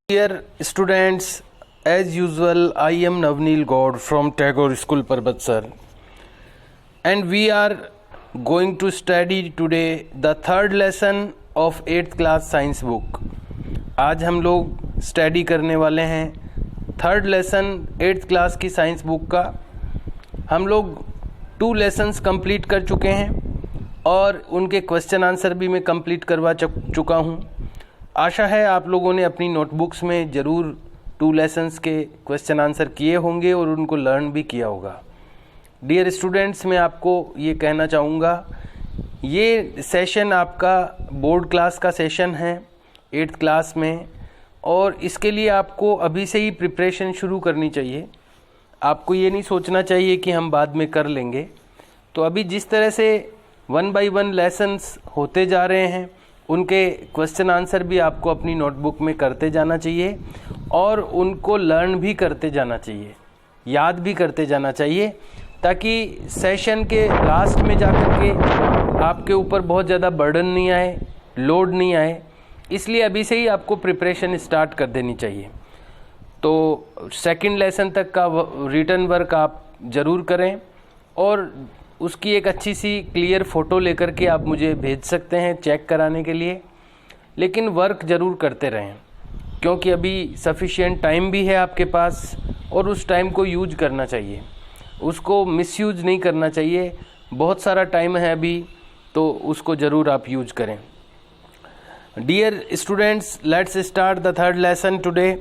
Dear students, as usual, I am Navneel Gaur from Tagore School, Parbatsar, and we are going to study today the third lesson of 8th class science book. आज हम लोग study करने वाले हैं third lesson 8th class की science book का। हम लोग 2 लेसन्स कंप्लीट कर चुके हैं और उनके क्वेश्चन आंसर भी मैं कंप्लीट करवा चुका हूँ। आशा है आप लोगों ने अपनी नोटबुक्स में ज़रूर 2 लेसन्स के क्वेश्चन आंसर किए होंगे और उनको लर्न भी किया होगा। डियर स्टूडेंट्स, मैं आपको ये कहना चाहूँगा, ये सेशन आपका बोर्ड क्लास का सेशन है 8th क्लास में, और इसके लिए आपको अभी से ही प्रिपरेशन शुरू करनी चाहिए। आपको ये नहीं सोचना चाहिए कि हम बाद में कर लेंगे। तो अभी जिस तरह से 1 by 1 लेसन्स होते जा रहे हैं, उनके क्वेश्चन आंसर भी आपको अपनी नोटबुक में करते जाना चाहिए और उनको लर्न भी करते जाना चाहिए, याद भी करते जाना चाहिए, ताकि सेशन के लास्ट में जाकर के आपके ऊपर बहुत ज़्यादा बर्डन नहीं आए, लोड नहीं आए। इसलिए अभी से ही आपको प्रिपरेशन स्टार्ट कर देनी चाहिए। तो सेकंड लेसन तक का रिटन वर्क आप ज़रूर करें और उसकी एक अच्छी सी क्लियर फ़ोटो लेकर के आप मुझे भेज सकते हैं चेक कराने के लिए। लेकिन वर्क ज़रूर करते रहें, क्योंकि अभी सफिशिएंट टाइम भी है आपके पास और उस टाइम को यूज करना चाहिए, उसको मिसयूज नहीं करना चाहिए। बहुत सारा टाइम है अभी, तो उसको ज़रूर आप यूज करें। Dear students, let's start the third lesson today,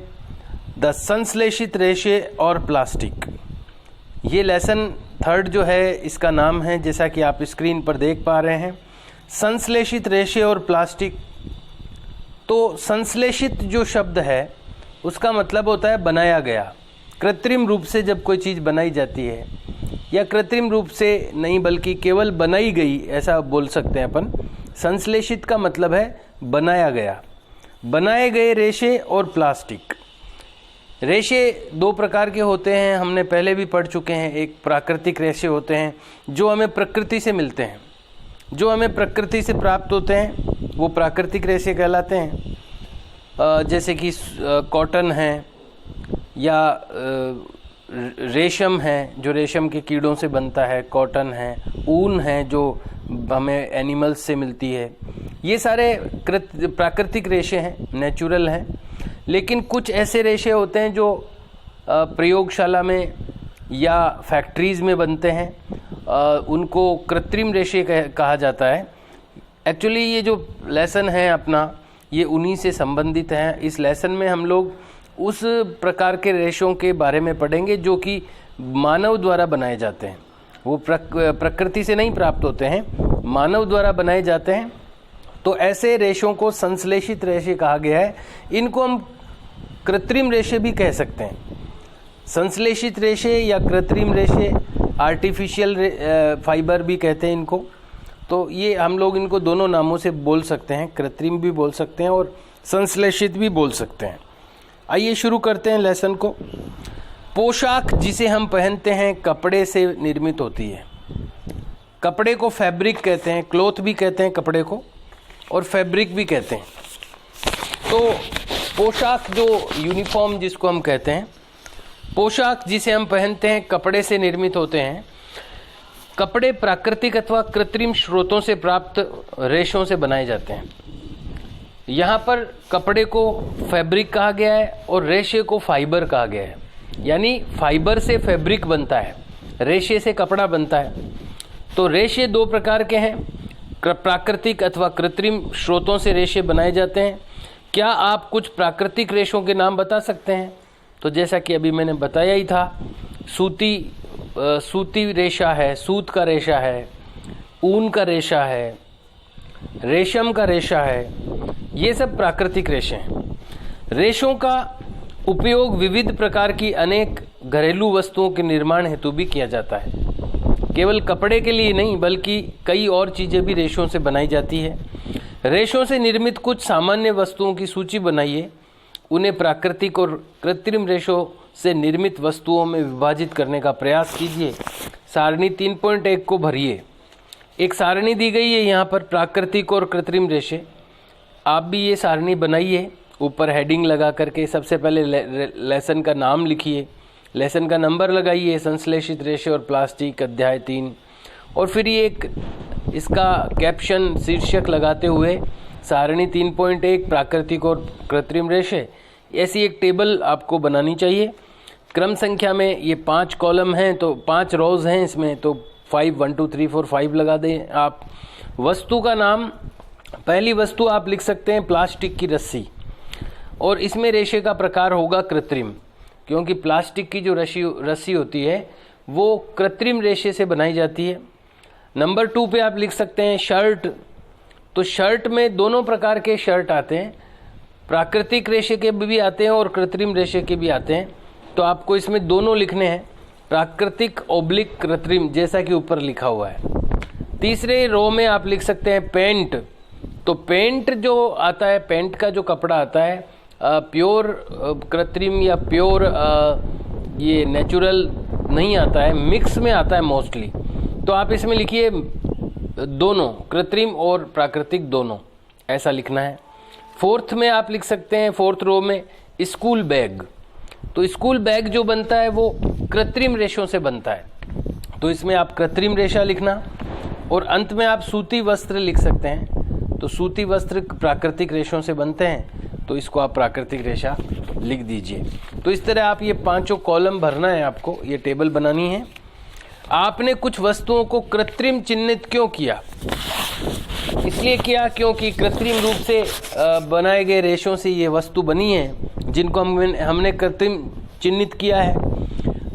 the संश्लेषित रेशे और प्लास्टिक। ये लेसन थर्ड जो है, इसका नाम है, जैसा कि आप स्क्रीन पर देख पा रहे हैं, संश्लेषित रेशे और प्लास्टिक। तो संश्लेषित जो शब्द है उसका मतलब होता है बनाया गया। कृत्रिम रूप से जब कोई चीज़ बनाई जाती है, या कृत्रिम रूप से नहीं बल्कि केवल बनाई गई, ऐसा बोल सकते हैं अपन। संश्लेषित का मतलब है बनाया गया। बनाए गए रेशे और प्लास्टिक। रेशे 2 प्रकार के होते हैं, हमने पहले भी पढ़ चुके हैं। एक प्राकृतिक रेशे होते हैं जो हमें प्रकृति से मिलते हैं, जो हमें प्रकृति से प्राप्त होते हैं, वो प्राकृतिक रेशे कहलाते हैं। जैसे कि कॉटन है, या रेशम है जो रेशम के कीड़ों से बनता है, कॉटन है, ऊन है जो हमें एनिमल्स से मिलती है। ये सारे प्राकृतिक रेशे हैं, नेचुरल हैं। लेकिन कुछ ऐसे रेशे होते हैं जो प्रयोगशाला में या फैक्ट्रीज़ में बनते हैं, उनको कृत्रिम रेशे कहा जाता है। एक्चुअली ये जो लेसन है अपना, ये उन्हीं से संबंधित है। इस लेसन में हम लोग उस प्रकार के रेशों के बारे में पढ़ेंगे जो कि मानव द्वारा बनाए जाते हैं। वो प्रकृति से नहीं प्राप्त होते हैं, मानव द्वारा बनाए जाते हैं। तो ऐसे रेशों को संश्लेषित रेशे कहा गया है। इनको हम कृत्रिम रेशे भी कह सकते हैं। संश्लेषित रेशे या कृत्रिम रेशे, आर्टिफिशियल फाइबर भी कहते हैं इनको। तो ये हम लोग इनको दोनों नामों से बोल सकते हैं, कृत्रिम भी बोल सकते हैं और संश्लेषित भी बोल सकते हैं। आइए शुरू करते हैं लेसन को। पोशाक जिसे हम पहनते हैं कपड़े से निर्मित होती है। कपड़े को फैब्रिक कहते हैं, क्लॉथ भी कहते हैं कपड़े को, और फैब्रिक भी कहते हैं। तो पोशाक जो यूनिफॉर्म जिसको हम कहते हैं, पोशाक जिसे हम पहनते हैं कपड़े से निर्मित होते हैं। कपड़े प्राकृतिक अथवा कृत्रिम स्रोतों से प्राप्त रेशों से बनाए जाते हैं। यहाँ पर कपड़े को फैब्रिक कहा गया है और रेशे को फाइबर कहा गया है। यानी फाइबर से फैब्रिक बनता है, रेशे से कपड़ा बनता है। तो रेशे 2 प्रकार के हैं, प्राकृतिक अथवा कृत्रिम स्रोतों से रेशे बनाए जाते हैं। क्या आप कुछ प्राकृतिक रेशों के नाम बता सकते हैं? तो जैसा कि अभी मैंने बताया ही था, सूती रेशा है, सूत का रेशा है, ऊन का रेशा है, रेशम का रेशा है। ये सब प्राकृतिक रेशे हैं। रेशों का उपयोग विविध प्रकार की अनेक घरेलू वस्तुओं के निर्माण हेतु भी किया जाता है। केवल कपड़े के लिए नहीं, बल्कि कई और चीज़ें भी रेशों से बनाई जाती है। रेशों से निर्मित कुछ सामान्य वस्तुओं की सूची बनाइए, उन्हें प्राकृतिक और कृत्रिम रेशों से निर्मित वस्तुओं में विभाजित करने का प्रयास कीजिए। सारणी 3.1 को भरिए। एक सारणी दी गई है यहाँ पर, प्राकृतिक और कृत्रिम रेशे। आप भी ये सारणी बनाइए ऊपर हेडिंग लगा करके सबसे पहले लेसन का नाम लिखिए, लेसन का नंबर लगाइए, संश्लेषित रेशे और प्लास्टिक अध्याय 3, और फिर ये एक इसका कैप्शन शीर्षक लगाते हुए सारणी 3.1 प्राकृतिक और कृत्रिम रेशे, ऐसी एक टेबल आपको बनानी चाहिए। क्रम संख्या में ये 5 कॉलम हैं तो 5 रोज हैं इसमें, तो 5 1 2 3 4 5 लगा दें आप। वस्तु का नाम, पहली वस्तु आप लिख सकते हैं प्लास्टिक की रस्सी, और इसमें रेशे का प्रकार होगा कृत्रिम, क्योंकि प्लास्टिक की जो रस्सी होती है वो कृत्रिम रेशे से बनाई जाती है। नंबर 2 पे आप लिख सकते हैं शर्ट, तो शर्ट में दोनों प्रकार के शर्ट आते हैं, प्राकृतिक रेशे के भी आते हैं और कृत्रिम रेशे के भी आते हैं, तो आपको इसमें दोनों लिखने हैं, प्राकृतिक ऑब्लिक कृत्रिम, जैसा कि ऊपर लिखा हुआ है। तीसरे रो में आप लिख सकते हैं पेंट, तो पेंट जो आता है, पेंट का जो कपड़ा आता है प्योर कृत्रिम या प्योर ये नेचुरल नहीं आता है, मिक्स में आता है मोस्टली, तो आप इसमें लिखिए दोनों, कृत्रिम और प्राकृतिक दोनों, ऐसा लिखना है। 4th में आप लिख सकते हैं 4th रो में स्कूल बैग, तो स्कूल बैग जो बनता है वो कृत्रिम रेशों से बनता है, तो इसमें आप कृत्रिम रेशा लिखना। और अंत में आप सूती वस्त्र लिख सकते हैं, तो सूती वस्त्र प्राकृतिक रेशों से बनते हैं, तो इसको आप प्राकृतिक रेशा लिख दीजिए। तो इस तरह आप ये 5 कॉलम भरना है, आपको ये टेबल बनानी है। आपने कुछ वस्तुओं को कृत्रिम चिन्हित क्यों किया? इसलिए किया क्योंकि कृत्रिम रूप से बनाए गए रेशों से ये वस्तु बनी है, जिनको हमने कृत्रिम चिन्हित किया है।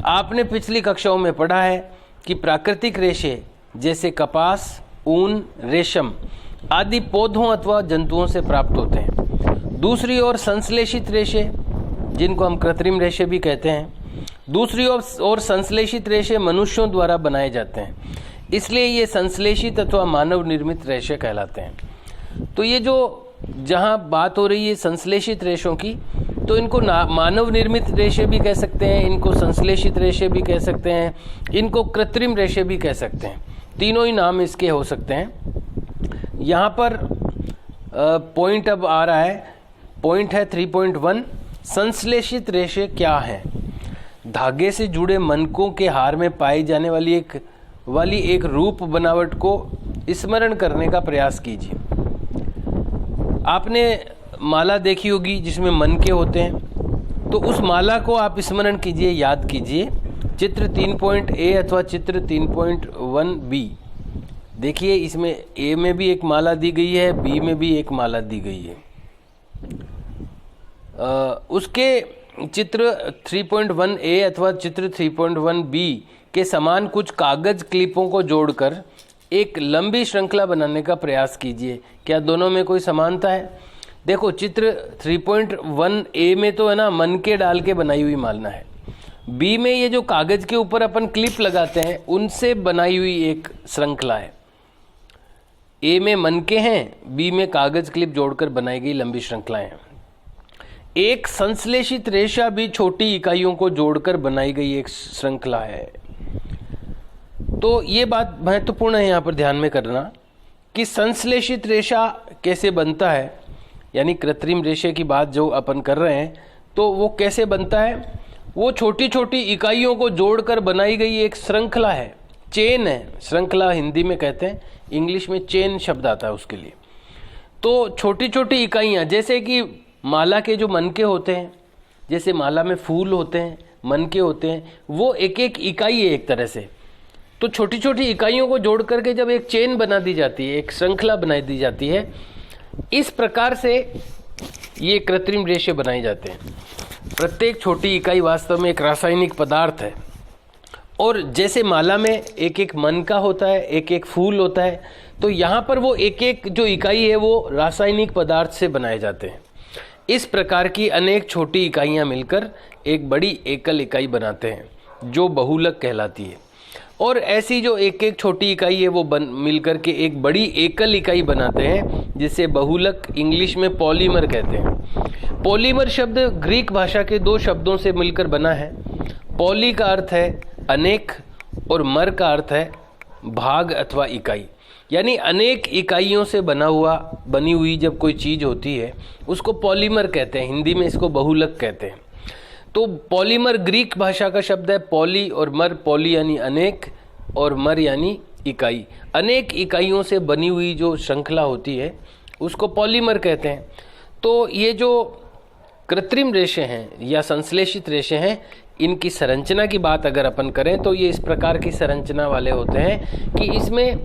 आपने पिछली कक्षाओं में पढ़ा है कि प्राकृतिक रेशे जैसे कपास, ऊन, रेशम आदि पौधों अथवा जंतुओं से प्राप्त होते हैं। दूसरी ओर संश्लेषित रेशे, जिनको हम कृत्रिम रेशे भी कहते हैं, दूसरी ओर संश्लेषित रेशे मनुष्यों द्वारा बनाए जाते हैं, इसलिए ये संश्लेषित अथवा मानव निर्मित रेशे कहलाते हैं। तो ये जो जहाँ बात हो रही है संश्लेषित रेशों की, तो इनको मानव निर्मित रेशे भी कह सकते हैं, इनको संश्लेषित रेशे भी कह सकते हैं, इनको कृत्रिम रेशे भी कह सकते हैं, तीनों ही नाम इसके हो सकते हैं। यहाँ पर पॉइंट अब आ रहा है, पॉइंट है 3.1, संश्लेषित रेशे क्या है? धागे से जुड़े मनकों के हार में पाई जाने वाली एक रूप बनावट को स्मरण करने का प्रयास कीजिए। आपने माला देखी होगी जिसमें मनके होते हैं, तो उस माला को आप स्मरण कीजिए, याद कीजिए। चित्र 3.A अथवा चित्र 3.1B देखिए, इसमें A में भी एक माला दी गई है, B में भी एक माला दी गई है। उसके चित्र 3.1A अथवा चित्र 3.1B के समान कुछ कागज क्लिपों को जोड़कर एक लंबी श्रृंखला बनाने का प्रयास कीजिए। क्या दोनों में कोई समानता है? देखो, चित्र 3.1A में तो है ना मनके डाल के बनाई हुई माला है, B में ये जो कागज के ऊपर अपन क्लिप लगाते हैं उनसे बनाई हुई एक श्रृंखला है। A में मनके हैं, B में कागज क्लिप जोड़कर बनाई गई लंबी श्रृंखलाएं हैं। एक संश्लेषित रेशा भी छोटी इकाइयों को जोड़कर बनाई गई एक श्रृंखला है। तो ये बात महत्वपूर्ण है यहाँ पर ध्यान में करना कि संश्लेषित रेशा कैसे बनता है, यानी कृत्रिम रेशे की बात जो अपन कर रहे हैं, तो वो कैसे बनता है? वो छोटी छोटी इकाइयों को जोड़कर बनाई गई एक श्रृंखला है, चेन है। श्रृंखला हिंदी में कहते हैं, इंग्लिश में चेन शब्द आता है उसके लिए। तो छोटी छोटी इकाइयाँ, जैसे कि माला के जो मनके होते हैं, जैसे माला में फूल होते हैं, मनके होते हैं, वो एक एक इकाई है एक तरह से। तो छोटी छोटी इकाइयों को जोड़ करके जब एक चेन बना दी जाती है, एक श्रृंखला बनाई दी जाती है, इस प्रकार से ये कृत्रिम रेशे बनाए जाते हैं। प्रत्येक छोटी इकाई वास्तव में एक रासायनिक पदार्थ है, और जैसे माला में एक एक मनका होता है, एक एक फूल होता है, तो यहाँ पर वो एक एक जो इकाई है वो रासायनिक पदार्थ से बनाए जाते हैं। इस प्रकार की अनेक छोटी इकाइयाँ मिलकर एक बड़ी एकल इकाई बनाते हैं जो बहुलक कहलाती है। और ऐसी जो एक एक छोटी इकाई है वो मिलकर के एक बड़ी एकल इकाई बनाते हैं, जिसे बहुलक इंग्लिश में पॉलीमर कहते हैं। पॉलीमर शब्द ग्रीक भाषा के 2 शब्दों से मिलकर बना है। पॉली का अर्थ है अनेक और मर का अर्थ है भाग अथवा इकाई। यानी अनेक इकाइयों से बनी हुई जब कोई चीज़ होती है उसको पॉलीमर कहते हैं, हिंदी में इसको बहुलक कहते हैं। तो पॉलीमर ग्रीक भाषा का शब्द है, पॉली और मर, पॉली यानी अनेक और मर यानी इकाई। अनेक इकाइयों से बनी हुई जो श्रृंखला होती है उसको पॉलीमर कहते हैं। तो ये जो कृत्रिम रेशे हैं या संश्लेषित रेशे हैं, इनकी संरचना की बात अगर अपन करें तो ये इस प्रकार की संरचना वाले होते हैं कि इसमें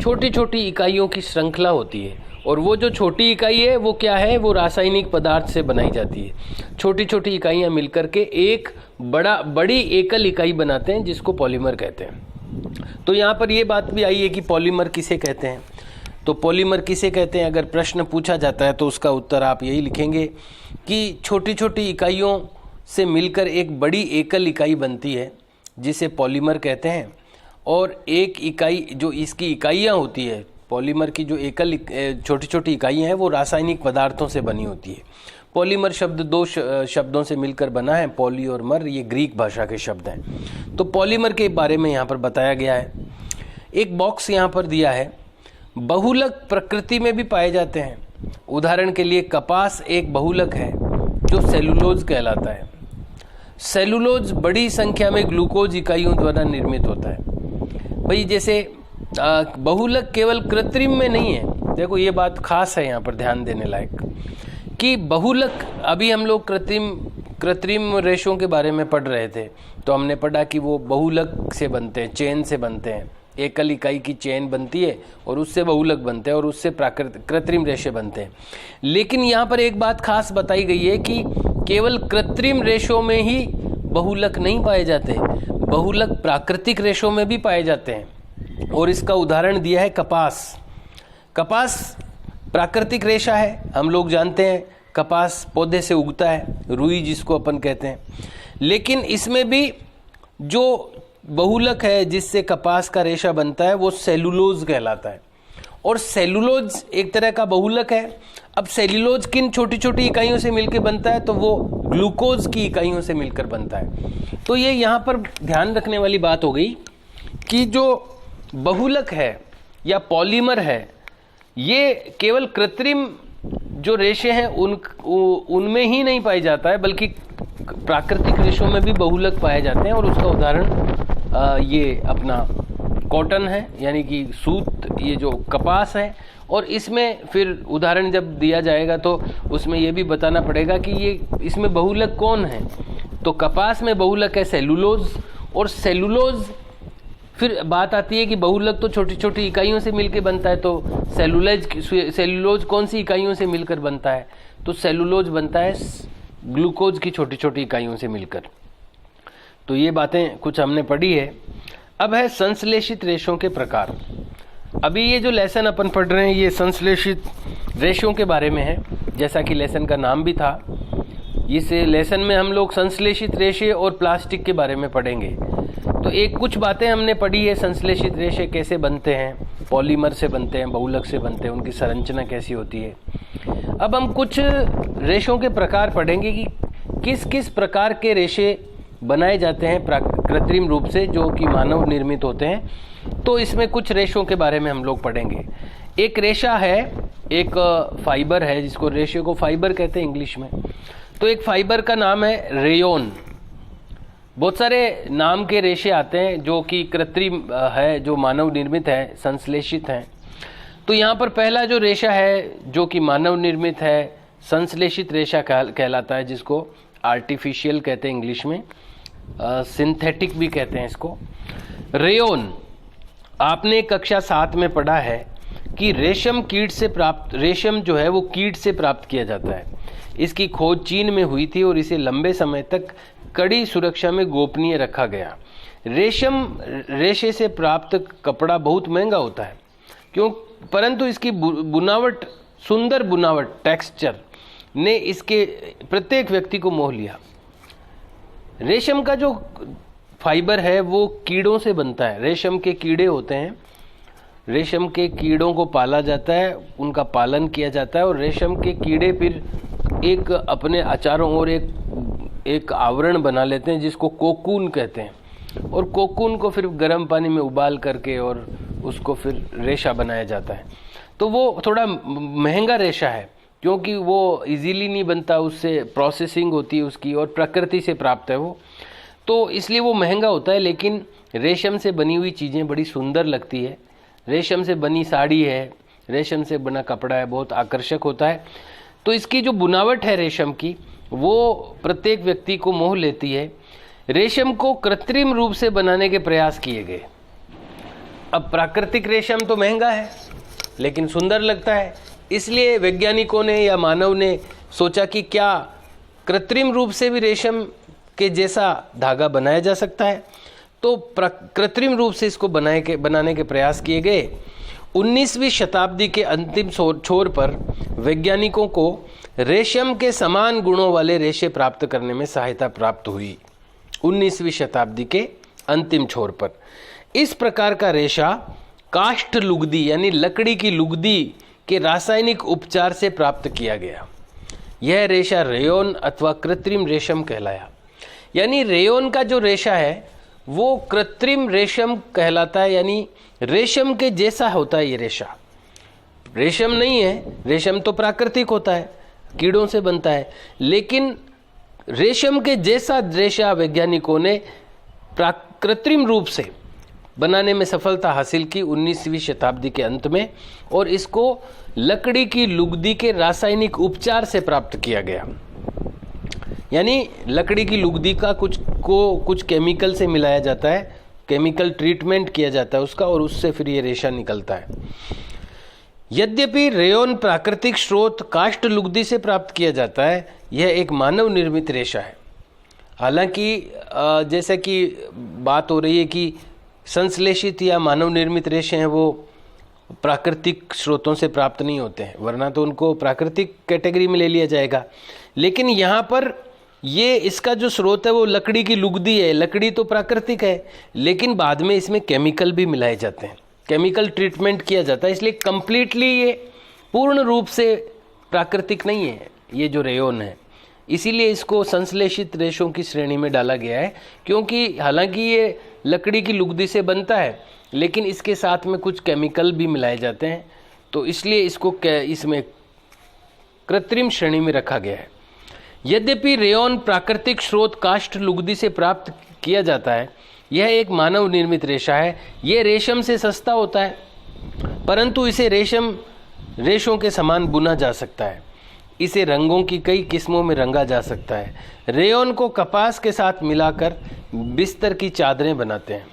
छोटी छोटी इकाइयों की श्रृंखला होती है, और वो जो छोटी इकाई है वो क्या है, वो रासायनिक पदार्थ से बनाई जाती है। छोटी छोटी इकाइयाँ मिलकर के एक बड़ी एकल इकाई बनाते हैं जिसको पॉलीमर कहते हैं। तो यहाँ पर ये बात भी आई है कि पॉलीमर किसे कहते हैं। तो पॉलीमर किसे कहते हैं, अगर प्रश्न पूछा जाता है तो उसका उत्तर आप यही लिखेंगे कि छोटी छोटी इकाइयों से मिलकर एक बड़ी एकल इकाई बनती है जिसे पॉलीमर कहते हैं। और एक इकाई जो इसकी इकाइयाँ होती है, पॉलीमर की जो एकल छोटी छोटी इकाइयाँ हैं वो रासायनिक पदार्थों से बनी होती है। पॉलीमर शब्द दो शब्दों से मिलकर बना है, पॉली और मर, ये ग्रीक भाषा के शब्द हैं। तो पॉलीमर के बारे में यहाँ पर बताया गया है। एक बॉक्स यहाँ पर दिया है, बहुलक प्रकृति में भी पाए जाते हैं। उदाहरण के लिए कपास एक बहुलक है जो सेलुलोज कहलाता है। सेलुलोज बड़ी संख्या में ग्लूकोज इकाइयों द्वारा निर्मित होता है। भाई जैसे बहुलक केवल कृत्रिम में नहीं है, देखो ये बात खास है यहाँ पर ध्यान देने लायक कि बहुलक, अभी हम लोग कृत्रिम रेशों के बारे में पढ़ रहे थे तो हमने पढ़ा कि वो बहुलक से बनते हैं, चेन से बनते हैं, एकल इकाई की चेन बनती है और उससे बहुलक बनते हैं और उससे कृत्रिम रेशे बनते हैं। लेकिन यहाँ पर एक बात खास बताई गई है कि केवल कृत्रिम रेशों में ही बहुलक नहीं पाए जाते, बहुलक प्राकृतिक रेशों में भी पाए जाते हैं। और इसका उदाहरण दिया है कपास। कपास प्राकृतिक रेशा है, हम लोग जानते हैं कपास पौधे से उगता है, रुई जिसको अपन कहते हैं। लेकिन इसमें भी जो बहुलक है जिससे कपास का रेशा बनता है वो सेलुलोज कहलाता है। और सेलुलोज एक तरह का बहुलक है। अब सेलुलोज किन छोटी छोटी इकाइयों से मिलकर बनता है, तो वो ग्लूकोज की इकाइयों से मिलकर बनता है। तो ये यहाँ पर ध्यान रखने वाली बात हो गई कि जो बहुलक है या पॉलीमर है, ये केवल कृत्रिम जो रेशे हैं उनमें ही नहीं पाई जाता है, बल्कि प्राकृतिक रेशों में भी बहुलक पाए जाते हैं। और उसका उदाहरण ये अपना कॉटन है, यानी कि सूत, ये जो कपास है। और इसमें फिर उदाहरण जब दिया जाएगा तो उसमें ये भी बताना पड़ेगा कि ये इसमें बहुलक कौन है। तो कपास में बहुलक है सेलुलोज, और सेलुलोज फिर बात आती है कि बहुलक तो छोटी छोटी इकाइयों से मिलकर बनता है, तो सेलुलोज कौन सी इकाइयों से मिलकर बनता है, तो सेलुलोज बनता है ग्लूकोज की छोटी छोटी इकाइयों से मिलकर। तो ये बातें कुछ हमने पढ़ी है। अब है संश्लेषित रेशों के प्रकार। अभी ये जो लेसन अपन पढ़ रहे हैं ये संश्लेषित रेशों के बारे में है, जैसा कि लेसन का नाम भी था। इस लेसन में हम लोग संश्लेषित रेशे और प्लास्टिक के बारे में पढ़ेंगे। तो एक कुछ बातें हमने पढ़ी है, संश्लेषित रेशे कैसे बनते हैं, पॉलीमर से बनते हैं, बहुलक से बनते हैं, उनकी संरचना कैसी होती है। अब हम कुछ रेशों के प्रकार पढ़ेंगे कि किस किस प्रकार के रेशे बनाए जाते हैं कृत्रिम रूप से, जो कि मानव निर्मित होते हैं। तो इसमें कुछ रेशों के बारे में हम लोग पढ़ेंगे। एक रेशा है, एक फाइबर है, जिसको रेशे को फाइबर कहते हैं इंग्लिश में। तो एक फाइबर का नाम है रेयोन। बहुत सारे नाम के रेशे आते हैं जो कि कृत्रिम है, जो मानव निर्मित है, संश्लेषित हैं। तो यहाँ पर पहला जो रेशा है जो कि मानव निर्मित है, संश्लेषित रेशा कहलाता है, जिसको आर्टिफिशियल कहते हैं इंग्लिश में, सिंथेटिक भी कहते हैं इसको। रेयोन, आपने कक्षा 7 में पढ़ा है कि रेशम जो है वो कीट से प्राप्त किया जाता है। इसकी खोज चीन में हुई थी और इसे लंबे समय तक कड़ी सुरक्षा में गोपनीय रखा गया। रेशे से प्राप्त कपड़ा बहुत महंगा होता है, परंतु इसकी बुनावट, सुंदर बुनावट, टेक्सचर ने इसके प्रत्येक व्यक्ति को मोह लिया। रेशम का जो फाइबर है वो कीड़ों से बनता है। रेशम के कीड़े होते हैं, रेशम के कीड़ों को पाला जाता है, उनका पालन किया जाता है, और रेशम के कीड़े फिर एक अपने चारों ओर एक आवरण बना लेते हैं जिसको कोकून कहते हैं। और कोकून को फिर गर्म पानी में उबाल करके और उसको फिर रेशा बनाया जाता है। तो वो थोड़ा महंगा रेशा है क्योंकि वो इजीली नहीं बनता, उससे प्रोसेसिंग होती है उसकी और प्रकृति से प्राप्त है वो, तो इसलिए वो महंगा होता है। लेकिन रेशम से बनी हुई चीज़ें बड़ी सुंदर लगती है। रेशम से बनी साड़ी है, रेशम से बना कपड़ा है, बहुत आकर्षक होता है। तो इसकी जो बुनावट है रेशम की, वो प्रत्येक व्यक्ति को मोह लेती है। रेशम को कृत्रिम रूप से बनाने के प्रयास किए गए। अब प्राकृतिक रेशम तो महंगा है लेकिन सुंदर लगता है, इसलिए वैज्ञानिकों ने या मानव ने सोचा कि क्या कृत्रिम रूप से भी रेशम के जैसा धागा बनाया जा सकता है। तो कृत्रिम रूप से इसको बनाने के प्रयास किए गए। 19वीं शताब्दी के अंतिम छोर पर वैज्ञानिकों को रेशम के समान गुणों वाले रेशे प्राप्त करने में सहायता प्राप्त हुई। 19वीं शताब्दी के अंतिम छोर पर इस प्रकार का रेशा काष्ठ लुगदी यानी लकड़ी की लुगदी के रासायनिक उपचार से प्राप्त किया गया। यह रेशा रेयोन अथवा कृत्रिम रेशम कहलाया। यानी रेयोन का जो रेशा है वो कृत्रिम रेशम कहलाता है, यानी रेशम के जैसा होता है। ये रेशा रेशम नहीं है, रेशम तो प्राकृतिक होता है, कीड़ों से बनता है, लेकिन रेशम के जैसा रेशा वैज्ञानिकों ने कृत्रिम रूप से बनाने में सफलता हासिल की 19वीं शताब्दी के अंत में, और इसको लकड़ी की लुगदी के रासायनिक उपचार से प्राप्त किया गया। यानी लकड़ी की लुगदी का कुछ केमिकल से मिलाया जाता है, केमिकल ट्रीटमेंट किया जाता है उसका, और उससे फिर ये रेशा निकलता है। यद्यपि रेयोन प्राकृतिक स्रोत काष्ठ लुगदी से प्राप्त किया जाता है, यह एक मानव निर्मित रेशा है। हालांकि जैसे कि बात हो रही है कि संश्लेषित या मानव निर्मित रेशे हैं वो प्राकृतिक स्रोतों से प्राप्त नहीं होते हैं, वरना तो उनको प्राकृतिक कैटेगरी में ले लिया जाएगा। लेकिन यहाँ पर ये इसका जो स्रोत है वो लकड़ी की लुगदी है। लकड़ी तो प्राकृतिक है, लेकिन बाद में इसमें केमिकल भी मिलाए जाते हैं, केमिकल ट्रीटमेंट किया जाता है, इसलिए कंप्लीटली ये पूर्ण रूप से प्राकृतिक नहीं है ये जो रेयोन है। इसीलिए इसको संश्लेषित रेशों की श्रेणी में डाला गया है, क्योंकि हालांकि ये लकड़ी की लुगदी से बनता है लेकिन इसके साथ में कुछ केमिकल भी मिलाए जाते हैं, तो इसलिए इसको इसमें कृत्रिम श्रेणी में रखा गया है। यद्यपि रेयोन प्राकृतिक स्रोत काष्ठ लुगदी से प्राप्त किया जाता है, यह एक मानव निर्मित रेशा है। यह रेशम से सस्ता होता है, परंतु इसे रेशों के समान बुना जा सकता है। इसे रंगों की कई किस्मों में रंगा जा सकता है। रेयोन को कपास के साथ मिलाकर बिस्तर की चादरें बनाते हैं,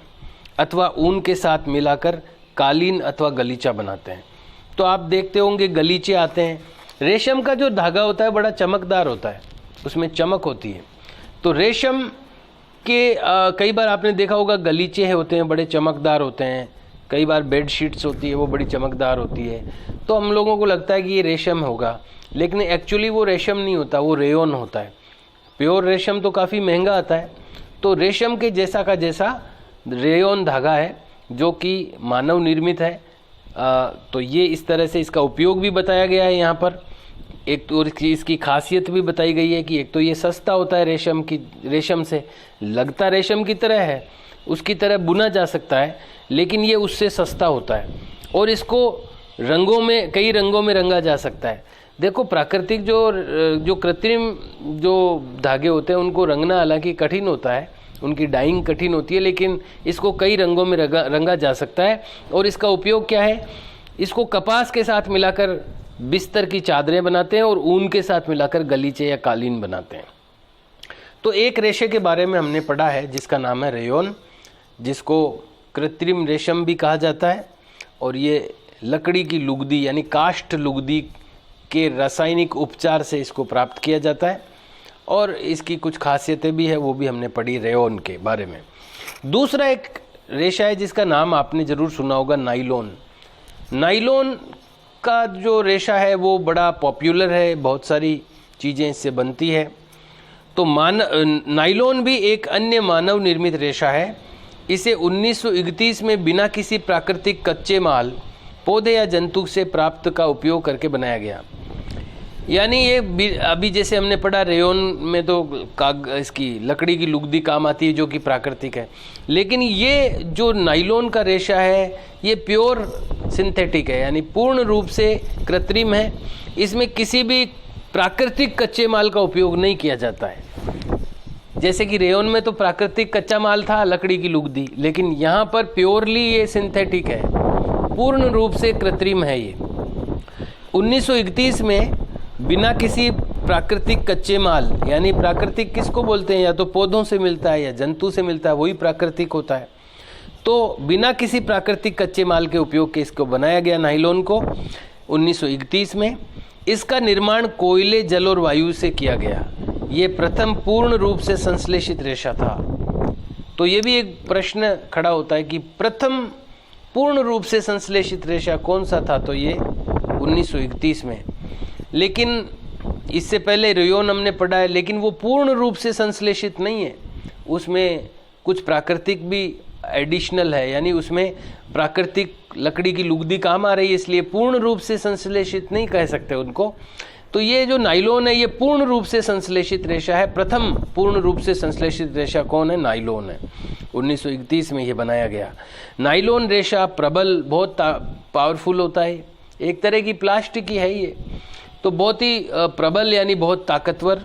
अथवा ऊन के साथ मिलाकर कालीन अथवा गलीचा बनाते हैं। तो आप देखते होंगे गलीचे आते हैं। रेशम का जो धागा होता है बड़ा चमकदार होता है, उसमें चमक होती है। तो रेशम के कई बार आपने देखा होगा गलीचे होते हैं, बड़े चमकदार होते हैं। कई बार बेड शीट्स होती है वो बड़ी चमकदार होती है, तो हम लोगों को लगता है कि ये रेशम होगा, लेकिन एक्चुअली वो रेशम नहीं होता, वो रेयोन होता है। प्योर रेशम तो काफ़ी महंगा आता है। तो रेशम के जैसा का जैसा रेयोन धागा है जो कि मानव निर्मित है। तो ये इस तरह से इसका उपयोग भी बताया गया है यहाँ पर। एक तो इसकी खासियत भी बताई गई है कि एक तो ये सस्ता होता है, रेशम से लगता रेशम की तरह है, उसकी तरह बुना जा सकता है, लेकिन ये उससे सस्ता होता है, और इसको कई रंगों में रंगा जा सकता है। देखो प्राकृतिक जो कृत्रिम जो धागे होते हैं उनको रंगना हालांकि कठिन होता है, उनकी डाइंग कठिन होती है, लेकिन इसको कई रंगों में रंगा जा सकता है। और इसका उपयोग क्या है, इसको कपास के साथ मिलाकर बिस्तर की चादरें बनाते हैं और ऊन के साथ मिलाकर गलीचे या कालीन बनाते हैं। तो एक रेशे के बारे में हमने पढ़ा है जिसका नाम है रेयोन, जिसको कृत्रिम रेशम भी कहा जाता है, और ये लकड़ी की लुगदी यानी काष्ठ लुगदी के रासायनिक उपचार से इसको प्राप्त किया जाता है, और इसकी कुछ खासियतें भी है वो भी हमने पढ़ी रेयोन के बारे में। दूसरा एक रेशा है जिसका नाम आपने ज़रूर सुना होगा, नाइलॉन। नाइलॉन का जो रेशा है वो बड़ा पॉपुलर है, बहुत सारी चीज़ें इससे बनती है। तो नाइलॉन भी एक अन्य मानव निर्मित रेशा है। इसे 1931 में बिना किसी प्राकृतिक कच्चे माल, पौधे या जंतु से प्राप्त का उपयोग करके बनाया गया। यानी ये अभी जैसे हमने पढ़ा रेयोन में तो इसकी लकड़ी की लुगदी काम आती है जो कि प्राकृतिक है, लेकिन ये जो नाइलॉन का रेशा है ये प्योर सिंथेटिक है, यानी पूर्ण रूप से कृत्रिम है। इसमें किसी भी प्राकृतिक कच्चे माल का उपयोग नहीं किया जाता है। जैसे कि रेयोन में तो प्राकृतिक कच्चा माल था, लकड़ी की लुगदी, लेकिन यहाँ पर प्योरली ये सिंथेटिक है, पूर्ण रूप से कृत्रिम है ये। 1931 में बिना किसी प्राकृतिक कच्चे माल, यानी प्राकृतिक किसको बोलते हैं, या तो पौधों से मिलता है या जंतु से मिलता है, वही प्राकृतिक होता है। तो बिना किसी प्राकृतिक कच्चे माल के उपयोग के इसको बनाया गया नायलॉन को 1931 में। इसका निर्माण कोयले, जल और वायु से किया गया। ये प्रथम पूर्ण रूप से संश्लेषित रेशा था। तो ये भी एक प्रश्न खड़ा होता है कि प्रथम पूर्ण रूप से संश्लेषित रेशा कौन सा था, तो ये 1931 में। लेकिन इससे पहले रेयोन हमने पढ़ा है, लेकिन वो पूर्ण रूप से संश्लेषित नहीं है, उसमें कुछ प्राकृतिक भी एडिशनल है, यानी उसमें प्राकृतिक लकड़ी की लुगदी काम आ रही है, इसलिए पूर्ण रूप से संश्लेषित नहीं कह सकते उनको। तो ये जो नायलॉन है ये पूर्ण रूप से संश्लेषित रेशा है। प्रथम पूर्ण रूप से संश्लेषित रेशा कौन है? नायलॉन है। 1931 में ये बनाया गया। नायलॉन रेशा प्रबल, बहुत पावरफुल होता है, एक तरह की प्लास्टिक ही है ये, तो बहुत ही प्रबल यानी बहुत ताकतवर,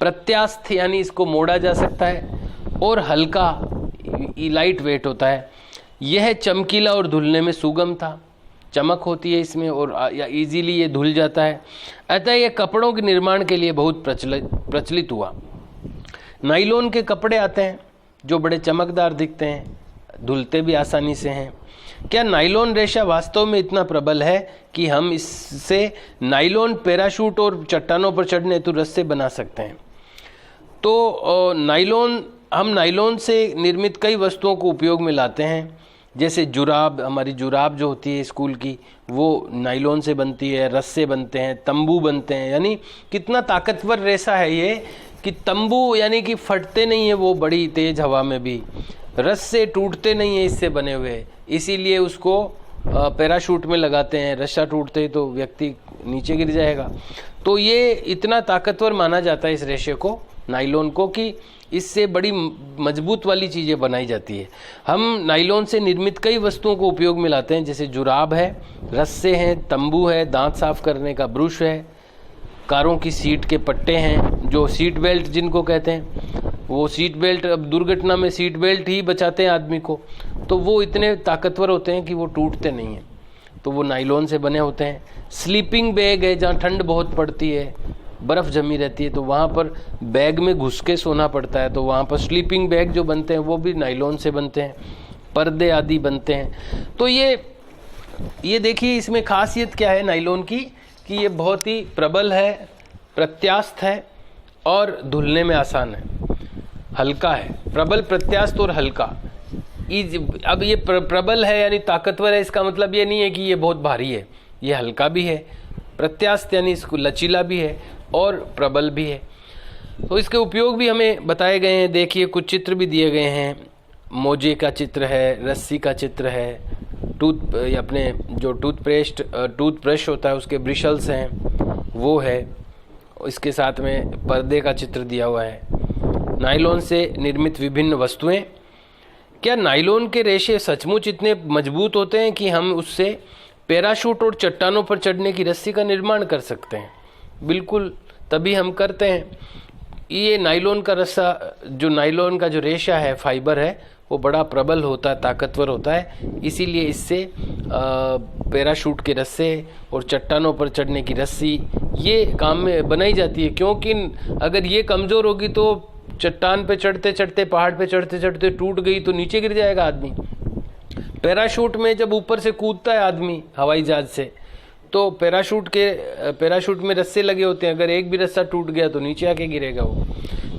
प्रत्यास्थ यानी इसको मोड़ा जा सकता है, और हल्का लाइट वेट होता है। यह चमकीला और धुलने में सुगम था, चमक होती है इसमें और इजीली ये धुल जाता है। अतः यह कपड़ों के निर्माण के लिए बहुत प्रचलित हुआ। नायलॉन के कपड़े आते हैं जो बड़े चमकदार दिखते हैं, धुलते भी आसानी से हैं। क्या नायलॉन रेशा वास्तव में इतना प्रबल है कि हम इससे नायलॉन पैराशूट और चट्टानों पर चढ़ने हेतु रस्से बना सकते हैं? तो हम नायलॉन से निर्मित कई वस्तुओं को उपयोग में लाते हैं, जैसे जुराब, हमारी जुराब जो होती है स्कूल की वो नायलॉन से बनती है, रस्से बनते हैं, तंबू बनते हैं। यानी कितना ताकतवर रेशा है ये कि तंबू यानी कि फटते नहीं है वो बड़ी तेज हवा में भी, रस्से टूटते नहीं है इससे बने हुए, इसीलिए उसको पैराशूट में लगाते हैं। रस्सा टूटते तो व्यक्ति नीचे गिर जाएगा। तो ये इतना ताकतवर माना जाता है इस रेशे को, नायलॉन को, कि इससे बड़ी मजबूत वाली चीज़ें बनाई जाती है। हम नायलॉन से निर्मित कई वस्तुओं को उपयोग में लाते हैं, जैसे जुराब है, रस्से हैं, तंबू है, दांत साफ करने का ब्रश है, कारों की सीट के पट्टे हैं, जो सीट बेल्ट जिनको कहते हैं, वो सीट बेल्ट, अब दुर्घटना में सीट बेल्ट ही बचाते हैं आदमी को, तो वो इतने ताकतवर होते हैं कि वो टूटते नहीं हैं, तो वो नायलॉन से बने होते हैं। स्लीपिंग बैग है, जहाँ ठंड बहुत पड़ती है, बर्फ़ जमी रहती है, तो वहाँ पर बैग में घुस के सोना पड़ता है, तो वहाँ पर स्लीपिंग बैग जो बनते हैं वो भी नायलॉन से बनते हैं, पर्दे आदि बनते हैं। तो ये देखिए इसमें खासियत क्या है नायलॉन की, कि ये बहुत ही प्रबल है, प्रत्यास्थ है और धुलने में आसान है, हल्का है। प्रबल, प्रत्यास्थ और हल्का। अब ये प्रबल है यानी ताकतवर है, इसका मतलब ये नहीं है कि ये बहुत भारी है, ये हल्का भी है। प्रत्यास्थ यानी इसको लचीला भी है और प्रबल भी है। तो इसके उपयोग भी हमें बताए गए हैं। देखिए कुछ चित्र भी दिए गए हैं, मोजे का चित्र है, रस्सी का चित्र है, अपने जो टूथब्रश होता है उसके ब्रिशल्स हैं वो है, इसके साथ में पर्दे का चित्र दिया हुआ है। नायलॉन से निर्मित विभिन्न वस्तुएं। क्या नायलॉन के रेशे सचमुच इतने मजबूत होते हैं कि हम उससे पैराशूट और चट्टानों पर चढ़ने की रस्सी का निर्माण कर सकते हैं? बिल्कुल, तभी हम करते हैं। ये नायलॉन का रस्सा, जो नायलॉन का जो रेशा है, फाइबर है, वो बड़ा प्रबल होता है, ताकतवर होता है, इसीलिए इससे पैराशूट के रस्से और चट्टानों पर चढ़ने की रस्सी ये काम में बनाई जाती है। क्योंकि अगर ये कमज़ोर होगी तो चट्टान पे चढ़ते चढ़ते, पहाड़ पे चढ़ते चढ़ते टूट गई तो नीचे गिर जाएगा आदमी। पैराशूट में जब ऊपर से कूदता है आदमी हवाई जहाज से, तो पैराशूट में रस्से लगे होते हैं, अगर एक भी रस्सा टूट गया तो नीचे आके गिरेगा वो।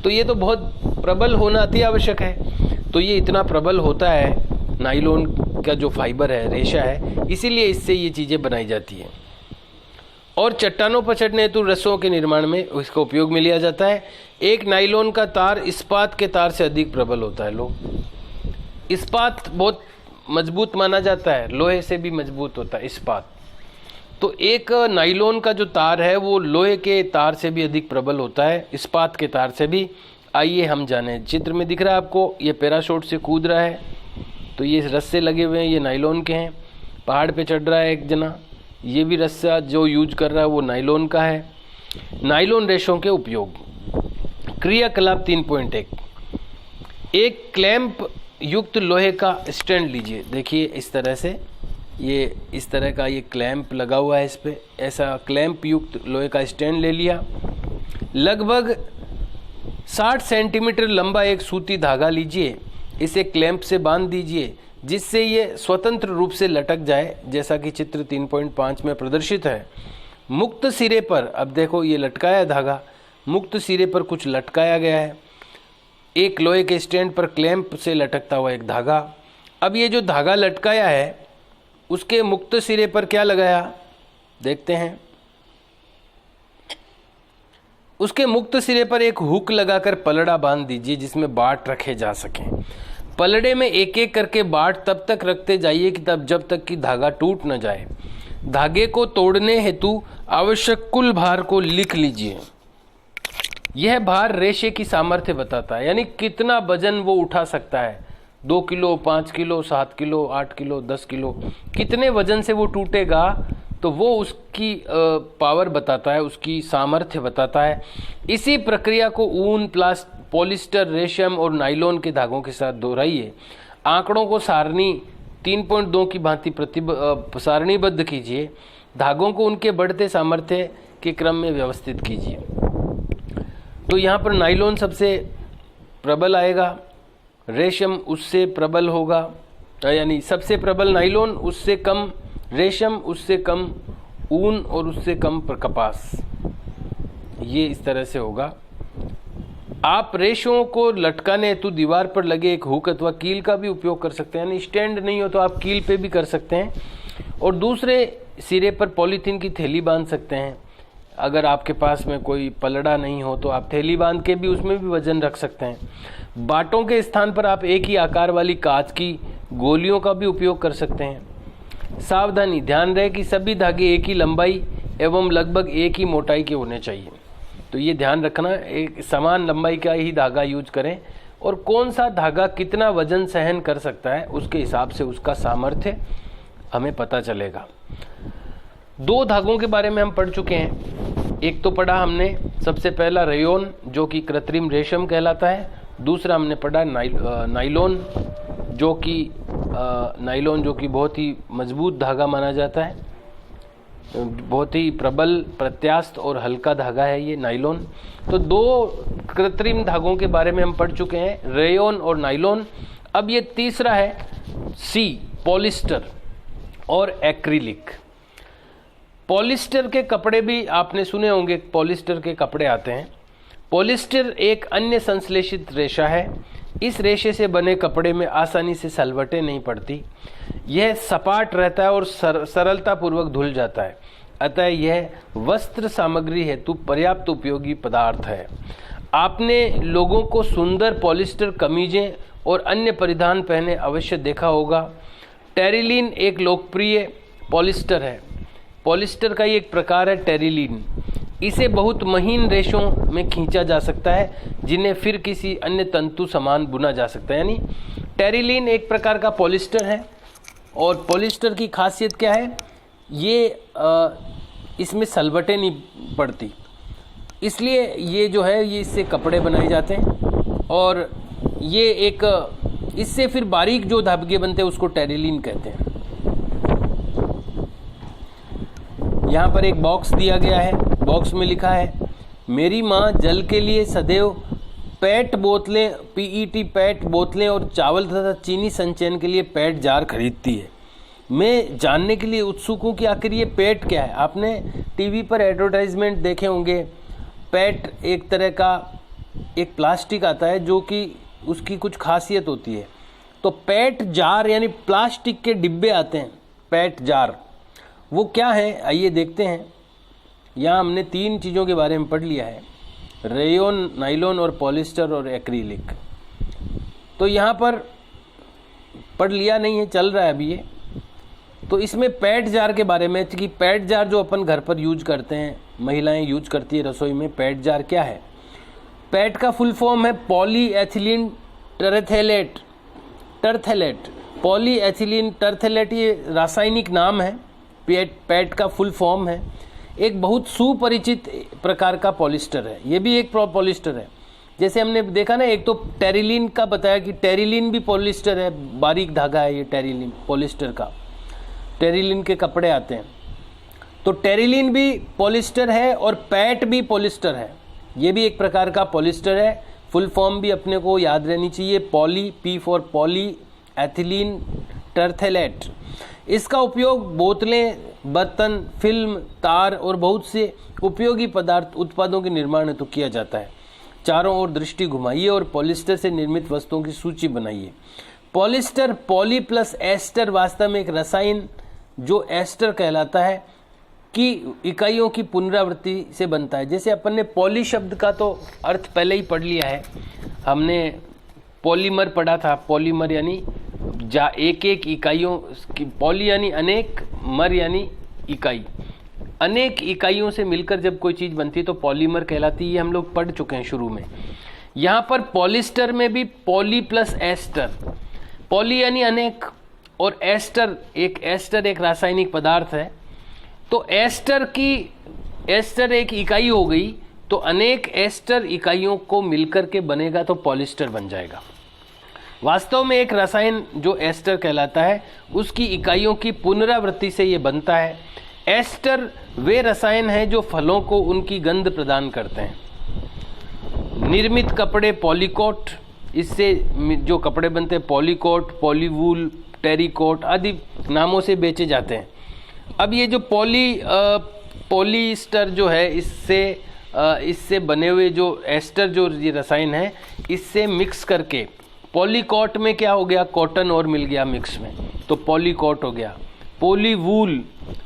तो ये तो बहुत प्रबल होना अति आवश्यक है। तो ये इतना प्रबल होता है नायलॉन का जो फाइबर है, रेशा है, इसीलिए इससे ये चीज़ें बनाई जाती हैं। और चट्टानों पर चढ़ने हेतु रस्सों के निर्माण में इसका उपयोग में लिया जाता है। एक नायलॉन का तार इस्पात के तार से अधिक प्रबल होता है। इस्पात बहुत मजबूत माना जाता है, लोहे से भी मजबूत होता है इस्पात। तो एक नाइलॉन का जो तार है वो लोहे के तार से भी अधिक प्रबल होता है, इस्पात के तार से भी। आइए हम जाने। चित्र में दिख रहा है आपको, ये पैराशूट से कूद रहा है, तो ये रस्से लगे हुए हैं, ये नाइलॉन के हैं। पहाड़ पे चढ़ रहा है एक जना, ये भी रस्सा जो यूज कर रहा है वो नाइलॉन का है। नाइलॉन रेशों के उपयोग। क्रियाकलाप 3.1। एक क्लैंप युक्त लोहे का स्टैंड लीजिए। देखिए इस तरह से, ये इस तरह का ये क्लैंप लगा हुआ है इस पे। ऐसा क्लैंप युक्त लोहे का स्टैंड ले लिया। लगभग 60 सेंटीमीटर लंबा एक सूती धागा लीजिए, इसे क्लैंप से बांध दीजिए जिससे ये स्वतंत्र रूप से लटक जाए, जैसा कि चित्र 3.5 में प्रदर्शित है। मुक्त सिरे पर, अब देखो ये लटकाया धागा, मुक्त सिरे पर कुछ लटकाया गया है। एक लोहे के स्टैंड पर क्लैंप से लटकता हुआ एक धागा। अब ये जो धागा लटकाया है उसके मुक्त सिरे पर क्या लगाया, देखते हैं। उसके मुक्त सिरे पर एक हुक लगाकर पलड़ा बांध दीजिए जिसमें बाट रखे जा सकें। पलड़े में एक एक करके बाट तब तक रखते जाइए कि जब तक कि धागा टूट न जाए। धागे को तोड़ने हेतु आवश्यक कुल भार को लिख लीजिए। यह भार रेशे की सामर्थ्य बताता है, यानी कितना वजन वो उठा सकता है। 2 kilo, 5 kilo, 7 kilo, 8 kilo, 10 kilo, कितने वजन से वो टूटेगा, तो वो उसकी पावर बताता है, उसकी सामर्थ्य बताता है। इसी प्रक्रिया को ऊन, पॉलिस्टर, रेशम और नाइलॉन के धागों के साथ दोहराइए। आंकड़ों को सारणी 3.2 की भांति सारणीबद्ध कीजिए। धागों को उनके बढ़ते सामर्थ्य के क्रम में व्यवस्थित कीजिए। तो यहाँ पर नाइलॉन सबसे प्रबल आएगा, रेशम उससे प्रबल होगा, यानी सबसे प्रबल नाइलॉन, उससे कम रेशम, उससे कम ऊन और उससे कम कपास। ये इस तरह से होगा। आप रेशों को लटकाने हेतु दीवार पर लगे एक हुक अथवा कील का भी उपयोग कर सकते हैं, यानी स्टैंड नहीं हो तो आप कील पे भी कर सकते हैं। और दूसरे सिरे पर पॉलीथीन की थैली बांध सकते हैं। अगर आपके पास में कोई पलड़ा नहीं हो तो आप थैली बांध के भी उसमें भी वजन रख सकते हैं। बाटों के स्थान पर आप एक ही आकार वाली कांच की गोलियों का भी उपयोग कर सकते हैं। सावधानी, ध्यान रहे कि सभी धागे एक ही लंबाई एवं लगभग एक ही मोटाई के होने चाहिए। तो ये ध्यान रखना, एक समान लंबाई का ही धागा यूज करें, और कौन सा धागा कितना वजन सहन कर सकता है उसके हिसाब से उसका सामर्थ्य हमें पता चलेगा। 2 धागों के बारे में हम पढ़ चुके हैं। एक तो पढ़ा हमने सबसे पहला रेयोन जो कि कृत्रिम रेशम कहलाता है। दूसरा हमने पढ़ा नाइलॉन जो कि बहुत ही मजबूत धागा माना जाता है, बहुत ही प्रबल, प्रत्यास्थ और हल्का धागा है ये नाइलॉन। तो 2 कृत्रिम धागों के बारे में हम पढ़ चुके हैं, रेयोन और नाइलॉन। अब ये तीसरा है सी, पॉलिस्टर और एक्रिलिक। पॉलिस्टर के कपड़े भी आपने सुने होंगे, पॉलिस्टर के कपड़े आते हैं। पॉलिस्टर एक अन्य संश्लेषित रेशा है। इस रेशे से बने कपड़े में आसानी से सलवटें नहीं पड़ती। यह सपाट रहता है और सरलतापूर्वक धुल जाता है, अतः यह वस्त्र सामग्री हेतु पर्याप्त उपयोगी पदार्थ है। आपने लोगों को सुंदर पॉलिस्टर कमीजें और अन्य परिधान पहने अवश्य देखा होगा। टेरिलीन एक लोकप्रिय पॉलिस्टर है। पॉलिस्टर का ही एक प्रकार है टेरिलीन। इसे बहुत महीन रेशों में खींचा जा सकता है जिन्हें फिर किसी अन्य तंतु समान बुना जा सकता है। यानी टेरिलीन एक प्रकार का पॉलिस्टर है। और पॉलिस्टर की खासियत क्या है, ये इसमें सलवटें नहीं पड़ती, इसलिए ये जो है ये इससे कपड़े बनाए जाते हैं। और ये एक इससे फिर बारीक जो धागे बनते हैं उसको टेरिलीन कहते हैं। यहाँ पर एक बॉक्स दिया गया है, बॉक्स में लिखा है, मेरी माँ जल के लिए सदैव पेट बोतलें, पीईटी पेट बोतलें और चावल तथा चीनी संचयन के लिए पेट जार खरीदती है। मैं जानने के लिए उत्सुक हूँ कि आखिर ये पेट क्या है। आपने टीवी पर एडवर्टाइजमेंट देखे होंगे। पेट एक तरह का एक प्लास्टिक आता है जो कि उसकी कुछ खासियत होती है। तो पेट जार यानी प्लास्टिक के डिब्बे आते हैं, पेट जार, वो क्या है आइए देखते हैं। यहाँ हमने 3 चीज़ों के बारे में पढ़ लिया है, रेयोन, नाइलॉन और पॉलिस्टर और एक्रिलिक। तो यहाँ पर पढ़ लिया नहीं है, चल रहा है अभी ये। तो इसमें पैड जार के बारे में कि पैड जार जो अपन घर पर यूज करते हैं, महिलाएं यूज करती है रसोई में, पैड जार क्या है? पैड का फुल फॉर्म है पॉलीएथिलीन टरथेलेट। पॉलीएथिलीन टरथेलेट ये रासायनिक नाम है, पैड का फुल फॉर्म है। एक बहुत सुपरिचित प्रकार का पॉलिस्टर है, ये भी एक पॉलिस्टर है। जैसे हमने देखा ना, एक तो टेरिलीन का बताया कि टेरिलीन भी पॉलिस्टर है, बारीक धागा है ये टेरिलीन पॉलिस्टर का, टेरिलीन के कपड़े आते हैं। तो टेरिलीन भी पॉलिस्टर है और पैट भी पॉलिस्टर है, ये भी एक प्रकार का पॉलिस्टर है। फुल फॉर्म भी अपने को याद रहनी चाहिए, poly, P for polyethylene terephthalate. इसका उपयोग बोतलें, बर्तन, फिल्म, तार और बहुत से उपयोगी पदार्थ उत्पादों के निर्माण हेतु किया जाता है। चारों ओर दृष्टि घुमाइए और पॉलिस्टर से निर्मित वस्तुओं की सूची बनाइए। पॉलिस्टर, पॉली प्लस एस्टर वास्तव में एक रसायन जो एस्टर कहलाता है की इकाइयों की पुनरावृत्ति से बनता है। जैसे अपन ने पॉली शब्द का तो अर्थ पहले ही पढ़ लिया है, हमने पॉलीमर पढ़ा था। पॉलीमर यानी एक एक इकाइयों की, पॉली यानी अनेक, मर यानी इकाई, अनेक इकाइयों से मिलकर जब कोई चीज़ बनती है तो पॉलीमर कहलाती है। ये हम लोग पढ़ चुके हैं शुरू में। यहाँ पर पॉलिस्टर में भी पॉली प्लस एस्टर, पॉली यानी अनेक और एस्टर एक रासायनिक पदार्थ है। तो एस्टर एक इकाई हो गई, तो अनेक एस्टर इकाइयों को मिलकर के बनेगा तो पॉलिस्टर बन जाएगा। वास्तव में एक रसायन जो एस्टर कहलाता है उसकी इकाइयों की पुनरावृत्ति से ये बनता है। एस्टर वे रसायन हैं जो फलों को उनकी गंध प्रदान करते हैं। निर्मित कपड़े पॉलीकोट, इससे जो कपड़े बनते हैं पॉलीकोट, पॉलीवूल, टेरीकोट आदि नामों से बेचे जाते हैं। अब ये जो पॉलीस्टर जो है, इससे बने हुए जो एस्टर जो ये रसायन है, इससे मिक्स करके पॉलीकोट में क्या हो गया, कॉटन और मिल गया मिक्स में, तो पॉलीकोट हो गया। पॉलीवूल,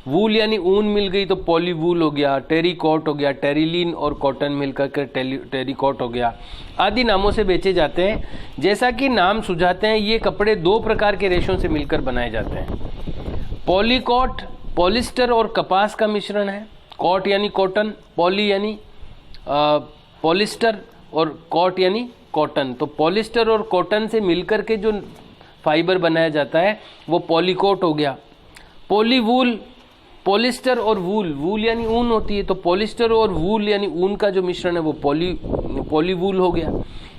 वूल यानी ऊन मिल गई तो पॉलीवूल हो गया। टेरीकोट हो गया, टेरिलीन और कॉटन मिलकर के टेरीकोट हो गया, आदि नामों से बेचे जाते हैं। जैसा कि नाम सुझाते हैं, ये कपड़े दो प्रकार के रेशों से मिलकर बनाए जाते हैं। पॉलीकोट पॉलिस्टर और कपास का मिश्रण है। कॉट यानी कॉटन, पॉली यानी पॉलिस्टर और कॉट यानी कॉटन। तो पॉलिस्टर और कॉटन से मिलकर के जो फाइबर बनाया जाता है वो पॉलीकोट हो गया। पॉलीवूल, पॉलिस्टर और वूल, वूल यानी ऊन होती है, तो पॉलिस्टर और वूल यानी ऊन का जो मिश्रण है वो पॉलीवूल हो गया।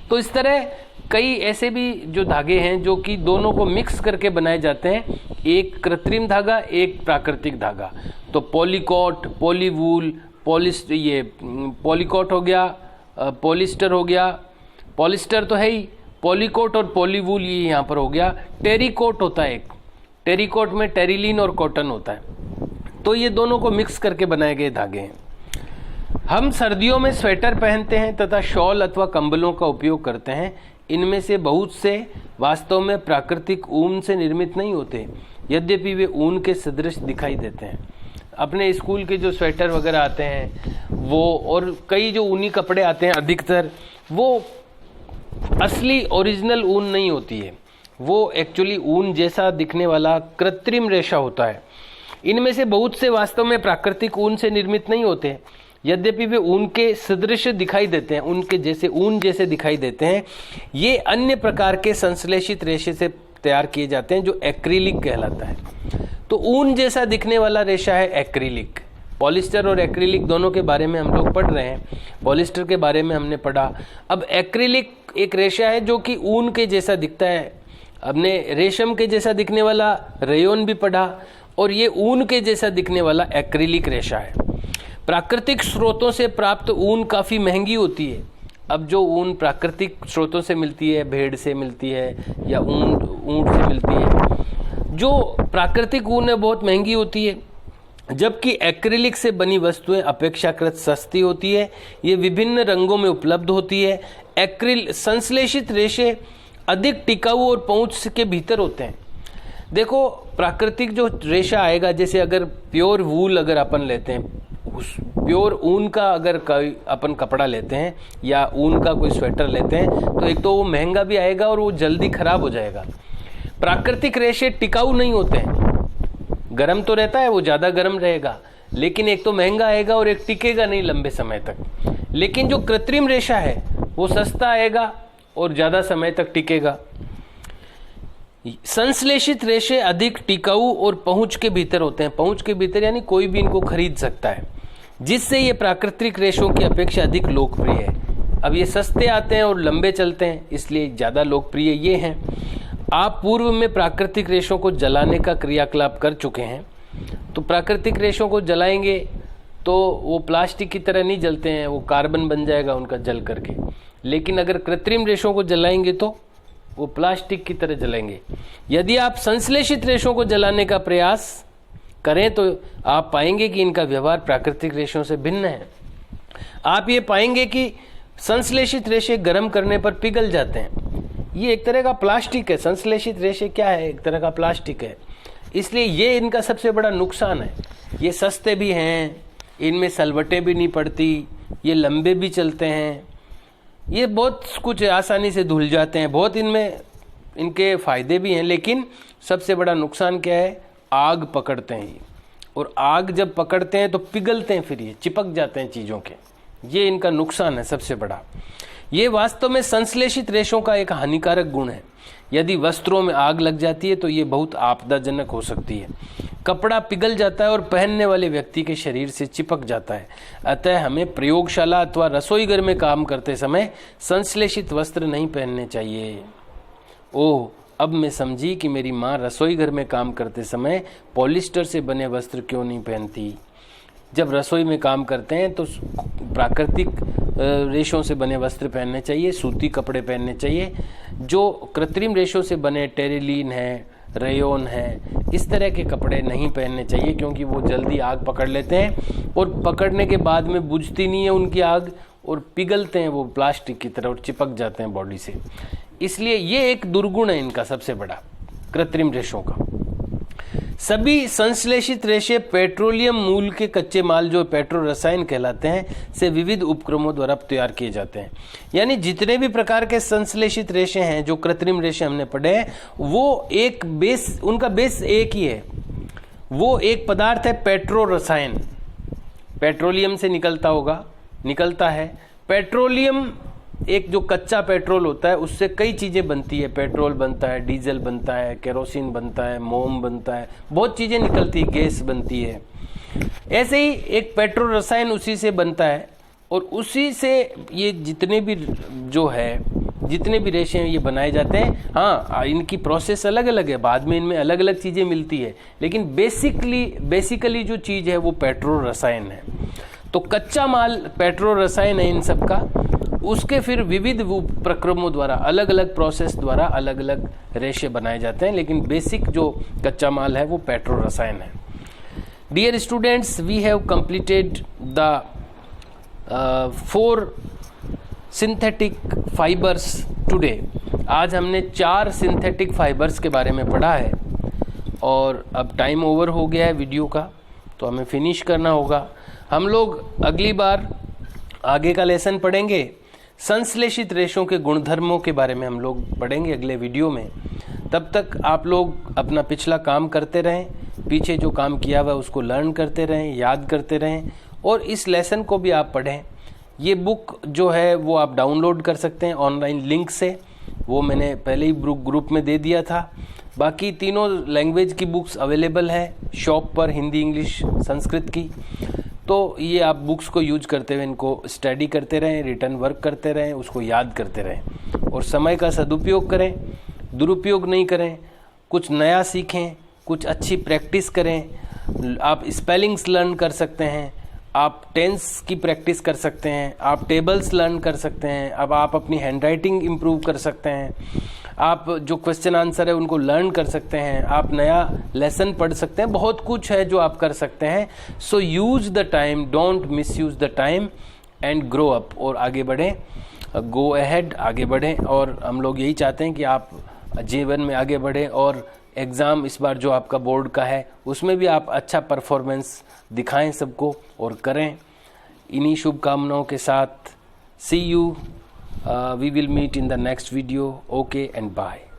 तो इस तरह कई ऐसे भी जो धागे हैं जो कि दोनों को मिक्स करके बनाए जाते हैं, एक कृत्रिम धागा, एक प्राकृतिक धागा। तो पॉलीकोट, पॉलीवूल, पॉलीकोट हो गया, पॉलिस्टर हो गया, पॉलिस्टर तो है ही, पॉलीकोट और पॉलीवूल ये यहाँ पर हो गया। टेरीकोट होता है एक, टेरीकोट में टेरिलीन और कॉटन होता है। तो ये दोनों को मिक्स करके बनाए गए धागे हैं। हम सर्दियों में स्वेटर पहनते हैं तथा शॉल अथवा कंबलों का उपयोग करते हैं। इनमें से बहुत से वास्तव में प्राकृतिक ऊन से निर्मित नहीं होते, यद्यपि वे ऊन के सदृश दिखाई देते हैं। अपने स्कूल के जो स्वेटर वगैरह आते हैं वो, और कई जो ऊनी कपड़े आते हैं, अधिकतर वो असली ओरिजिनल ऊन नहीं होती है, वो एक्चुअली ऊन जैसा दिखने वाला कृत्रिम रेशा होता है। इनमें से बहुत से वास्तव में प्राकृतिक ऊन से निर्मित नहीं होते, यद्यपि वे ऊन के सदृश दिखाई देते हैं, उनके जैसे ऊन जैसे दिखाई देते हैं। ये अन्य प्रकार के संश्लेषित रेशे से तैयार किए जाते हैं जो एक्रिलिक कहलाता है। तो ऊन जैसा दिखने वाला रेशा है एक्रिलिक। पॉलिस्टर और एक्रिलिक दोनों के बारे में हम लोग पढ़ रहे हैं। पॉलिस्टर के बारे में हमने पढ़ा। अब एक्रिलिक एक रेशा है जो कि ऊन के जैसा दिखता है। हमने रेशम के जैसा दिखने वाला रेयोन भी पढ़ा, और ये ऊन के जैसा दिखने वाला एक्रिलिक रेशा है। प्राकृतिक स्रोतों से प्राप्त ऊन काफ़ी महंगी होती है। अब जो ऊन प्राकृतिक स्रोतों से मिलती है, भेड़ से मिलती है या ऊंट से मिलती है, जो प्राकृतिक ऊन है बहुत महंगी होती है, जबकि एक्रिलिक से बनी वस्तुएं अपेक्षाकृत सस्ती होती है। ये विभिन्न रंगों में उपलब्ध होती है। संश्लेषित रेशे अधिक टिकाऊ और पहुंच के भीतर होते हैं। देखो, प्राकृतिक जो रेशा आएगा, जैसे अगर प्योर वूल अगर अपन लेते हैं, उस प्योर ऊन का अगर कोई अपन कपड़ा लेते हैं या ऊन का कोई स्वेटर लेते हैं, तो एक तो वो महंगा भी आएगा और वो जल्दी खराब हो जाएगा। प्राकृतिक रेशे टिकाऊ नहीं होते हैं, गर्म तो रहता है, वो ज़्यादा गर्म रहेगा, लेकिन एक तो महंगा आएगा और एक टिकेगा नहीं लंबे समय तक। लेकिन जो कृत्रिम रेशा है वो सस्ता आएगा और ज़्यादा समय तक टिकेगा। संश्लेषित रेशे अधिक टिकाऊ और पहुंच के भीतर होते हैं। पहुंच के भीतर यानी कोई भी इनको खरीद सकता है, जिससे ये प्राकृतिक रेशों की अपेक्षा अधिक लोकप्रिय है। अब ये सस्ते आते हैं और लंबे चलते हैं, इसलिए ज़्यादा लोकप्रिय ये हैं। आप पूर्व में प्राकृतिक रेशों को जलाने का क्रियाकलाप कर चुके हैं, तो प्राकृतिक रेशों को जलाएंगे तो वो प्लास्टिक की तरह नहीं जलते हैं, वो कार्बन बन जाएगा उनका जल करके। लेकिन अगर कृत्रिम रेशों को जलाएंगे तो वो प्लास्टिक की तरह जलेंगे। यदि आप संश्लेषित रेशों को जलाने का प्रयास करें तो आप पाएंगे कि इनका व्यवहार प्राकृतिक रेशों से भिन्न है। आप ये पाएंगे कि संश्लेषित रेशे गर्म करने पर पिघल जाते हैं। ये एक तरह का प्लास्टिक है। संश्लेषित रेशे क्या है? एक तरह का प्लास्टिक है। इसलिए ये इनका सबसे बड़ा नुकसान है। ये सस्ते भी हैं, इनमें सलवटें भी नहीं पड़ती, ये लंबे भी चलते हैं, ये बहुत कुछ आसानी से धुल जाते हैं। बहुत इनमें इनके फायदे भी हैं, लेकिन सबसे बड़ा नुकसान क्या है? आग पकड़ते हैं ये, और आग जब पकड़ते हैं तो पिघलते हैं, फिर ये चिपक जाते हैं चीज़ों के। ये इनका नुकसान है सबसे बड़ा। ये वास्तव में संश्लेषित रेशों का एक हानिकारक गुण है। यदि वस्त्रों में आग लग जाती है तो ये बहुत आपदाजनक हो सकती है। कपड़ा पिघल जाता है और पहनने वाले व्यक्ति के शरीर से चिपक जाता है। अतः हमें प्रयोगशाला अथवा रसोई घर में काम करते समय संश्लेषित वस्त्र नहीं पहनने चाहिए। ओह, अब मैं समझी कि मेरी माँ रसोई घर में काम करते समय पॉलिस्टर से बने वस्त्र क्यों नहीं पहनती। जब रसोई में काम करते हैं तो प्राकृतिक रेशों से बने वस्त्र पहनने चाहिए, सूती कपड़े पहनने चाहिए। जो कृत्रिम रेशों से बने टेरिलीन है, रेयोन है, इस तरह के कपड़े नहीं पहनने चाहिए, क्योंकि वो जल्दी आग पकड़ लेते हैं और पकड़ने के बाद में बुझती नहीं है उनकी आग, और पिघलते हैं वो प्लास्टिक की तरह और चिपक जाते हैं बॉडी से। इसलिए ये एक दुर्गुण है इनका सबसे बड़ा, कृत्रिम रेशों का। सभी संश्लेषित रेशे पेट्रोलियम मूल के कच्चे माल जो पेट्रो रसायन कहलाते हैं से विविध उपक्रमों द्वारा तैयार किए जाते हैं। यानी जितने भी प्रकार के संश्लेषित रेशे हैं, जो कृत्रिम रेशे हमने पढ़े हैं, वो एक बेस, उनका बेस एक ही है। वो एक पदार्थ है पेट्रो रसायन, पेट्रोलियम से निकलता है। पेट्रोलियम एक जो कच्चा पेट्रोल होता है उससे कई चीज़ें बनती है। पेट्रोल बनता है, डीजल बनता है, केरोसिन बनता है, मोम बनता है, बहुत चीज़ें निकलती, गैस बनती है। ऐसे ही एक पेट्रो रसायन उसी से बनता है, और उसी से ये जितने भी रेशे हैं ये बनाए जाते हैं। हाँ, इनकी प्रोसेस अलग अलग है, बाद में इनमें अलग अलग चीज़ें मिलती है, लेकिन बेसिकली जो चीज़ है वो पेट्रो रसायन है। तो कच्चा माल पेट्रो रसायन है इन सब का। उसके फिर विविध प्रक्रमों द्वारा, अलग अलग प्रोसेस द्वारा अलग अलग रेशे बनाए जाते हैं, लेकिन बेसिक जो कच्चा माल है वो पेट्रो रसायन है। Dear students, we have completed the 4 synthetic fibres today. आज हमने 4 सिंथेटिक फाइबर्स के बारे में पढ़ा है, और अब टाइम ओवर हो गया है वीडियो का, तो हमें फिनिश करना होगा। हम लोग अगली बार आगे का लेसन पढ़ेंगे। संश्लेषित रेशों के गुणधर्मों के बारे में हम लोग पढ़ेंगे अगले वीडियो में। तब तक आप लोग अपना पिछला काम करते रहें, पीछे जो काम किया हुआ उसको लर्न करते रहें, याद करते रहें, और इस लेसन को भी आप पढ़ें। ये बुक जो है वो आप डाउनलोड कर सकते हैं ऑनलाइन लिंक से, वो मैंने पहले ही ग्रुप में दे दिया था। बाकी तीनों लैंग्वेज की बुक्स अवेलेबल है शॉप पर, हिंदी, इंग्लिश, संस्कृत की। तो ये आप बुक्स को यूज करते हुए इनको स्टडी करते रहें, रिटर्न वर्क करते रहें, उसको याद करते रहें, और समय का सदुपयोग करें, दुरुपयोग नहीं करें। कुछ नया सीखें, कुछ अच्छी प्रैक्टिस करें। आप स्पेलिंग्स लर्न कर सकते हैं, आप टेंस की प्रैक्टिस कर सकते हैं, आप टेबल्स लर्न कर सकते हैं, अब आप अपनी हैंडराइटिंग इम्प्रूव कर सकते हैं, आप जो क्वेश्चन आंसर है उनको लर्न कर सकते हैं, आप नया लेसन पढ़ सकते हैं। बहुत कुछ है जो आप कर सकते हैं। So use the time, don't miss use the time, and grow up, और आगे बढ़ें, गो अहेड, आगे बढ़ें। और हम लोग यही चाहते हैं कि आप जीवन में आगे बढ़ें, और एग्ज़ाम इस बार जो आपका बोर्ड का है उसमें भी आप अच्छा परफॉर्मेंस दिखाएं सबको और करें। इन्हीं शुभकामनाओं के साथ सी you, we will meet in the next video. Okay, and bye.